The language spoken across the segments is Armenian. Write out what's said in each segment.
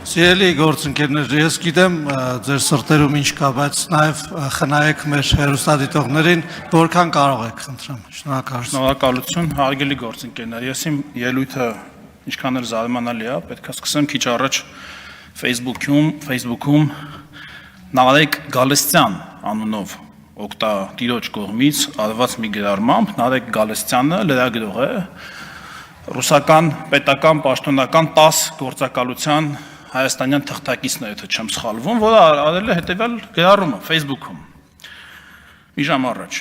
Սիրելի գործընկերներ, ես գիտեմ ձեր սրտերում ինչ կա, բայց նաև խնայեք մեր հեռուստադիտողներին, որքան կարող եք, խնդրեմ։ Շնորհակալություն։ Շնորհակալություն, հարգելի գործընկերներ, ես իմ ելույթը ինչքան էլ զարմանալի է, պետք է սկսեմ քիչ առաջ Facebook-ում Նարեկ Գալստյան անունով օգտատիրոջ կողմից արված մի գրառմամբ, Նարեկ Գալստյանը լրագրող է, ռուսական պետական պաշտոնական 10 գործակալության հայաստանյան թղթակիցն է, եթե չեմ սխալվում, որը արել է հետևյալ գրառումը Facebook-ում։ Մի ժամ առաջ։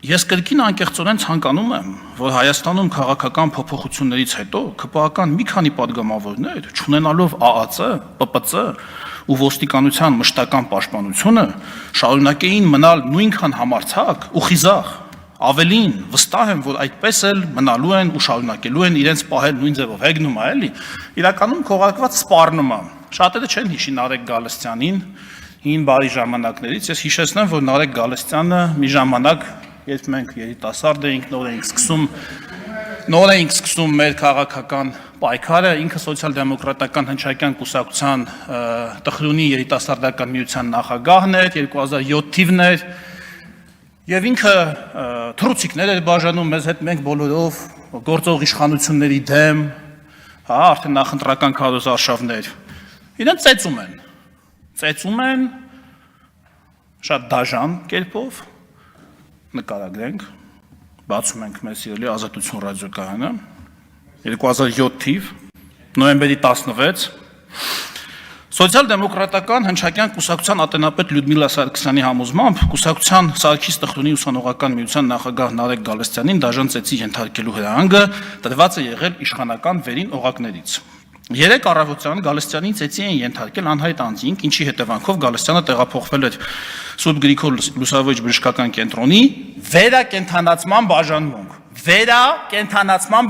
Ես կրկին անկեղծորեն ցանկանում եմ, որ Հայաստանում քաղաքական փոփոխություններից հետո ԿՊԱ-կան մի քանի падգամավորներ, չունենալով ԱԱԾ, ՊՊՑ ու ոստիկանության մշտական պաշտպանությունը, շարունակեին մնալ նույնքան համարձակ ու խիզախ։ Ավելին, վստահ եմ, որ այդպես էլ մնալու են ու շարունակելու են իրենց պահել նույն ձևով հեգնում է, էլի։ Իրականում քողարկված սպառնում է։ Շատերը չեն հիշի Նարեկ Գալստյանին հին բարի ժամանակներից։ Ես հիշեցնեմ, որ Նարեկ Գալստյանը մի ժամանակ, երբ մենք երիտասարդ էինք, նոր էինք սկսում մեր քաղաքական պայքարը, ինքը սոցիալ-դեմոկրատական հնչակյան կուսակցության Տխրունի երիտասարդական միության նախագահն էր, 2007 թիվն էր, եւ ինքը թռուցիկներ էր բաժանում մեզ հետ, մենք բոլորով գործող իշխանությունների դեմ, հա, արդեն նախընտրական քարոզարշավներ, իրենց ծեծում են շատ դաժան կերպով, նկարագրենք, բացում ենք մեր սիրելի Ազատություն ռադիոկայանը, 2007 թիվ, նոյեմբերի 16, Սոցիալ-դեմոկրատական հնչակյան կուսակցության ատենապետ Լյուդմիլա Սարգսյանի համոզմամբ կուսակցության Սարգիս Տխրունի ուսանողական միության նախագահ Նարեկ Գալստյանին դաժան ծեծի ենթարկելու հրահանգը տրված է եղել իշխանական վերին օղակներից։ 3 առավոտյան Գալստյանին ծեծի են ենթարկել անհայտ անձինք, ինչի հետևանքով Գալստյանը տեղափոխվել էր Սուրբ Գրիգոր Լուսավորիչ բժշկական կենտրոնի վերակենդանացման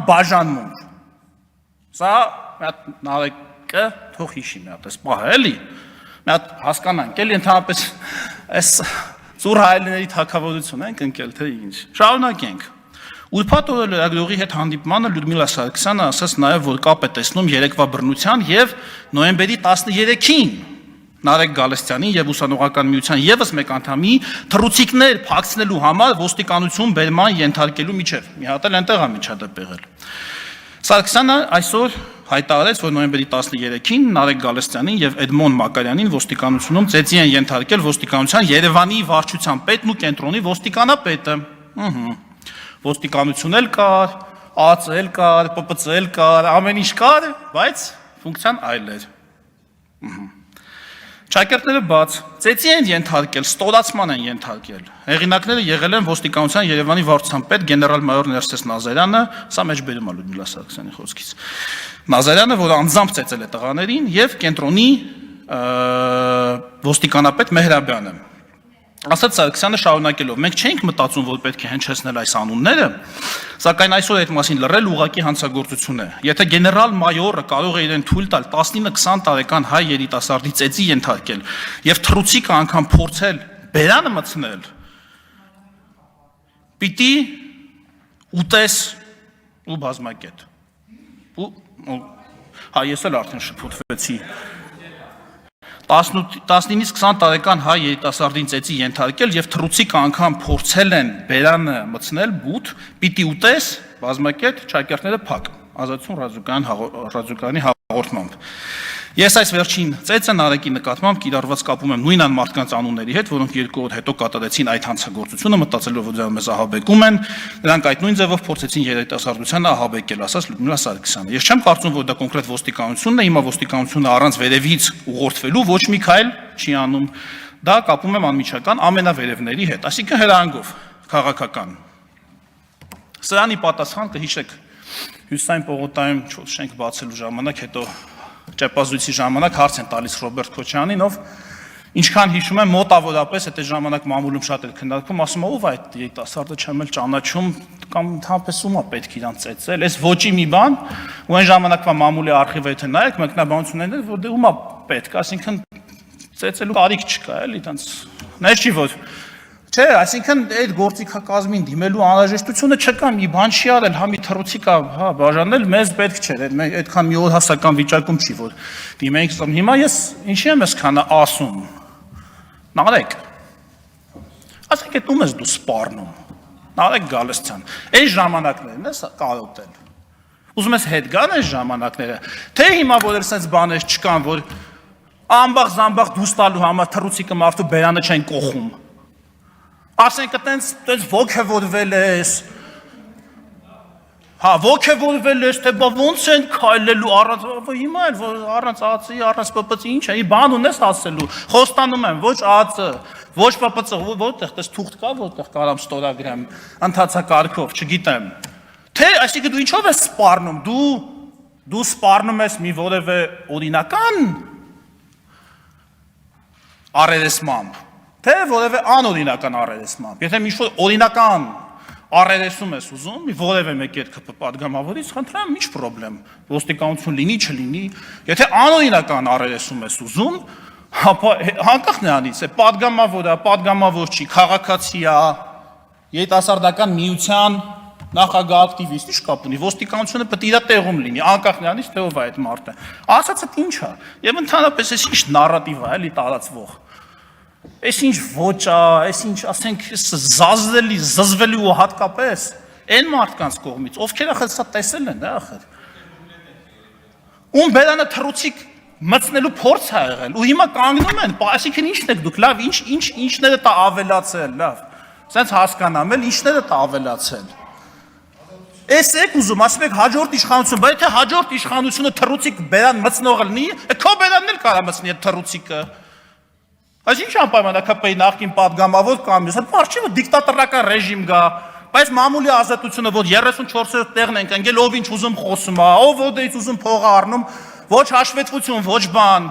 բաժանմունք։ Սա Նարեկը թող հիշի մի հատ, պահ է, էլի, մի հատ հասկանանք, էլի ընդհանրապես այս ծուր հայելիների թագավորություն ենք ընկել, թե ինչ, շարունակենք։ Ուրբաթ օրը լրագրողի հետ հանդիպմանը Լյուդմիլա Սարգսյանը ասաց նաև, որ կապ է տեսնում երեկվա բռնության և նոյեմբերի 13-ին Նարեկ Գալստյանի և ուսանողական միության ևս մեկ անդամի թռուցիկներ փակցնելու համար ոստիկանություն բերման ենթարկելու միջև, մի հատ էլ այնտեղ է միջադեպ եղել։ Սարգսյանը այսօր հայտարարեց, որ նոյեմբերի 13-ին Նարեկ Գալստյանին և Էդմոն Մակարյանին ոստիկանությունում ծեծի են ենթարկել ոստիկանության Երևանի վարչության պետն ու կենտրոնի ոստիկանապետը։ Ոստիկանություն էլ կար, ԱԱԾ էլ կար, ՊՊՑ էլ կար, ամեն ինչ կար, բայց ֆունկցիան այլ էր։ Ճակերտները բաց, ծեծի են ենթարկել, ստորացման են ենթարկել։ Հեղինակները եղել են ոստիկանության Երևանի վարչության պետ գեներալ-մայոր Ներսես Նազարյանը, սա մեջբերում է Լյուդմիլա Սարգսյանի խոսքից։ Նազարյանը, որը անձամբ ծեծել է տղաներին, եւ կենտրոնի ոստիկանապետ Մեհրաբյանը։ Ասաց Սարգսյանը շարունակելով, մենք չենք մտածում, որ պետք է հնչեցնել այս անունները, սակայն այսօր այդ մասին լռել ուղղակի հանցագործություն է։ Եթե գեներալ-մայորը կարող է իրեն թույլ տալ 19-20 տարեկան հայ երիտասարդի ծեծի ենթարկել եւ թռուցիկը անգամ փորձել բերանը մտցնել, պիտի ուտես ու բազմակետ։ Հա, ես էլ արդեն շփոթվեցի։ 19-20 տարեկան հայ երիտասարդին ծեծի ենթարկել եւ թռուցիկը անգամ փորձել են բերանը մտցնել բութ, պիտի ուտես, բազմակետ, ճակերտները փակ։ Ազատություն ռադիոկայանի հաղորդմամբ։ Ես այս վերջին ծեծը Նարեկի նկատմամբ կիրառված կապում եմ նույն անմարդկանց անունների հետ, որոնք 2 օր հետո կատարեցին այդ հանցագործությունը, մտածելով, որ դրանով մեզ ահաբեկում են, նրանք այդ նույն ձևով փորձեցին երիտասարդությանը ահաբեկել, ասաց Լյուդմիլա Սարգսյանը։ Ես չեմ կարծում, որ դա կոնկրետ ոստիկանությունն է, հիմա ոստիկանությունը առանց վերևից ուղղորդվելու ոչ մի քայլ չի անում։ Դա կապում եմ անմիջական ամենավերևների հետ, այսինքն հրահանգով, քաղաքական։ Սրանի պատասխան կհիշեք Հյուսիսային պողոտայում շենք բացելու ժամանակ, հետո ճեպազույցի ժամանակ հարց են տալիս Ռոբերտ Քոչյանին, ով ինչքան հիշում եմ մոտավորապես այդ ժամանակ մամուլում շատ էր քննարկվում, ասում ով այդ երիտասարդը չեմ էլ ճանաչում կամ ընդհանրապես ում է պետք իրան ծեծել, այս ոչի մի բան, ու այն ժամանակվա մամուլի արխիվը եթե նայեք, մեկնաբանություններն էր, որ դե ում է պետք, այսինքն ծեծելու կարիք չկա, էլի, տենց, նես չի որ Չէ, այսինքն այդ գործիքակազմին դիմելու անհրաժեշտությունը չկա, մի բան չի արել, հա մի թռուցիկա, հա բաժանել, մեզ պետք չէ, այդքան մի օր հասական վիճակում չի, որ դիմենք, հիմա ես ինչի եմ այսքանը ասում։ Նարեկ։ Ասեք այդ ում ես դու սպառնում։ Նարեկ Գալստյան։ Այս ժամանակներն ես կարոտել։ Ուզում ես հետ գան այս ժամանակները, թե հիմա որ էլ sense բաներ չկան, որ ամբախ դուրս տալու համար թռուցիկը մարդու բերանը չեն կողում։ Ասենք այտենց ոգևորվել ես, հա ոգևորվել ես, թե բա ոնց են քայլելու առանց, հիմա էլ առանց ԱԾ-ի, առանց ՊՊՑ-ի ինչ է, բան ունես ասելու, խոստանում եմ, ոչ ԱԾ, ոչ ՊՊՑ, որտեղ տես թուղթ կա, որտեղ կարամ ստորագրեմ, ընթացակարգով, չգիտեմ, թե այսինքն դու ինչով ես սպառնում, դու սպառնում ես մի որևէ օրինական առերեսմամբ, թե որևէ անօրինական առերեսմամբ, եթե ինչ-որ օրինական առերեսում ես ուզում, մի որևէ մեկի հետ ԿՊ պատգամավորից, խնդրեմ, ինչ պրոբլեմ, ոստիկանություն լինի, չլինի, եթե անօրինական առերեսում ես ուզում, ապա հանկախ նրանից է, պատգամավոր չի, քաղաքացի է, երիտասարդական միության նախագահ ակտիվիստ, ինչ կապ ունի, ոստիկանությունը պետք է իր տեղում լինի, անկախ նրանից, թե ով է այդ մարդը։ Ասածը ինչ է, եւ ընդհանրապես այս ինչ նարատիվ է, էլի տարածվող։ Այս ինչ ոճ է, այս ինչ, ասենք, զազվելի, զզվելու ու հատկապես այն մարդկանց կողմից, ովքեր ախր սա տեսել են, ախր։ Ում բերանը թռուցիկ մտցնելու փորձ է եղել, ու հիմա կանգնում են, այսինքն ինչն եք դուք, լավ, ինչները տա ավելացել, լավ։ Սենց հասկանամ էլ, ինչները տա ավելացել։ Այս եք ուզում, ասում եք հաջորդ իշխանություն, բայց եթե հաջորդ իշխանությունը թռուցիկ բերան մտցնողը լինի, քո բերանն էլ կարա մտցնի այդ թռուցիկը։ Այս ինչ անպայման է ԿՊ-ի նախկին պատգամավոր կամ մյուս, բարձի որ դիկտատորական ռեժիմ գա, բայց մամուլի ազատությունը, որ 34-րդ տեղն ենք ընկել, ով ինչ ուզում խոսում է, ով ոդից ուզում փող առնում, ոչ հաշվետվություն, ոչ բան։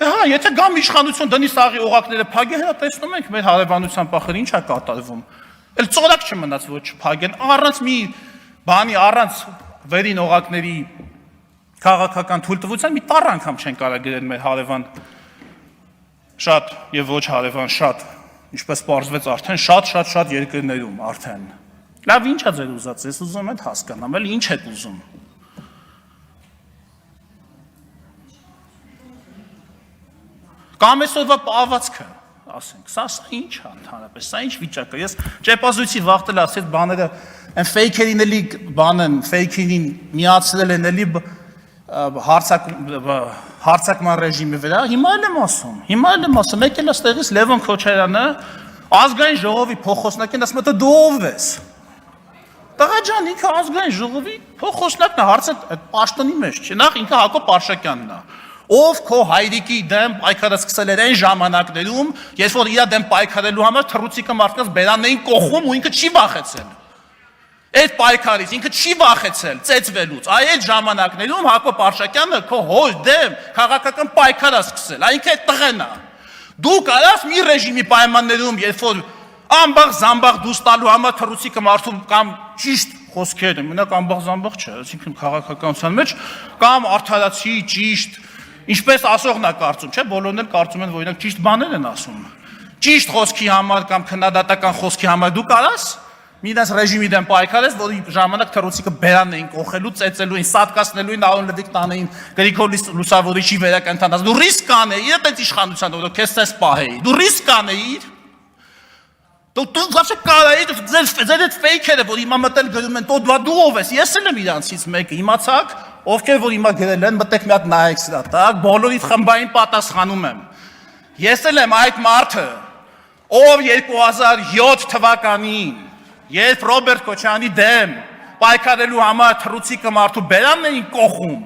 Հա, եթե գամ իշխանություն դնի սաղի օղակները փագի, հա տեսնում ենք մեր հարևանության փախր ինչ է կատարվում։ Էլ ծորակ չմնաց ոչ փագեն, առանց մի բանի, առանց վերին օղակների քաղաքական թույլտվության մի տառ անգամ չեն կարող գրել մեր հարևան շատ եւ ոչ հարևան շատ, ինչպես պարզվեց արդեն շատ երկրներում արդեն։ Լավ, ի՞նչ է ձեր ուզած, ես ուզում եմ հասկանամ, էլ ինչ եք ուզում։ Կամ այսօրվա պահվածքը, ասենք, սա ինչ է ընդհանրապես, սա ինչ վիճակ է, ես ճեպազույցի վախտել ասեց բաները, այն ֆեյքերին էլի բանն, ֆեյքերին միացրել են էլի հարցակման ռեժիմի վրա, հիմա էլ եմ ասում, եկել է ստեղից Լևոն Քոչարյանը, ազգային ժողովի փոխոսնակին ասում է, դու ով ես։ Տղա ջան, ինքը ազգային ժողովի փոխոսնակն է, հարցը պաշտոնի մեջ չէ, նախ ինքը Հակոբ Արշակյանն է, ով քո հայրիկի դեմ պայքարը սկսել էր այն ժամանակներում, երբ որ իր դեմ պայքարելու համար թռուցիկը մարդկանց բերանն էին կողում ու ինքը չի վախեցել։ Այդ պայքարից ինքը չի վախեցել ծեծվելուց, այդ ժամանակներում Հակոբ Արշակյանը քո հոր դեմ քաղաքական պայքար է սկսել, այնքը այդ տղեն է։ Դու կարաս մի ռեժիմի պայմաններում, երբ որ ամբախ զամբախ դուրս տալու համար թռուցիկը մարդու կամ ճիշտ խոսքեր են, մենակ ամբախ զամբախ չէ, այսինքն քաղաքականության մեջ կամ արդարացի ճիշտ, ինչպես ասողն է կարծում, չէ, բոլորն էլ կարծում են, որ իրենք ճիշտ բաներ են ասում։ Ճիշտ խոսքի համար կամ քննադատական խոսքի համար դու կարաս Միդաս ռեժիմի դեմ պայքարես, որ ժամանակ թռուցիկը բերանն էին կողելու, ծեծելու էին, սատկացնելու էին, Արոն Լևիկ տանեին Գրիգոր Լուսավորիչի վերակենդանած։ Դու ռիսկ անեիր, այդ իշխանության որ քեզ ցես պահեի։ Դու ռիսկ անեիր։ Դու ոչ կարայիր ձեր այդ ֆեյքերը, որ հիմա մտել գրում են, դու ով ես։ Ես էլ եմ իրանցից մեկը, իմացաք, ովքեր որ հիմա գրել են, մտեք մի հատ նայեք սրա, տակ, բոլորից խմբային պատասխանում եմ։ Ես էլ եմ այդ մարդը, ով 2007 թվականին Երբ Ռոբերտ Քոչարյանի դեմ պայքարելու համար թռուցիկը մարդու բերանն էին կողում,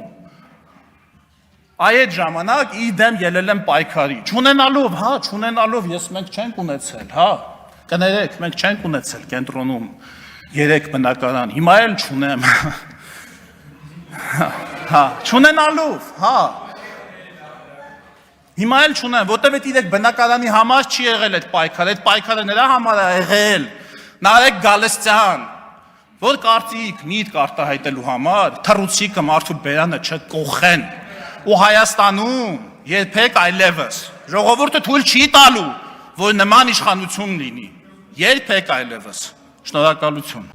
այդ ժամանակ իր դեմ ելել եմ պայքարի, չունենալով ես մենք չենք ունեցել, հա, կներեք, մենք չենք ունեցել կենտրոնում 3 բնակարան, հիմա էլ չունեմ, հա, չունենալով, հա, հիմա էլ չունեմ, որտև այդ 3 բնակարանի համար չի եղել այդ պայքարը նրա համար է եղել, Նարեկ Գալստյան, որ կարծիք միտք արտահայտելու համար թռուցիկը մարդու բերանը չկողեն ու Հայաստանում երբեք այլևս ժողովուրդը թույլ չի տալու, որ նման իշխանություն լինի։ երբեք այլևս։ Շնորհակալություն։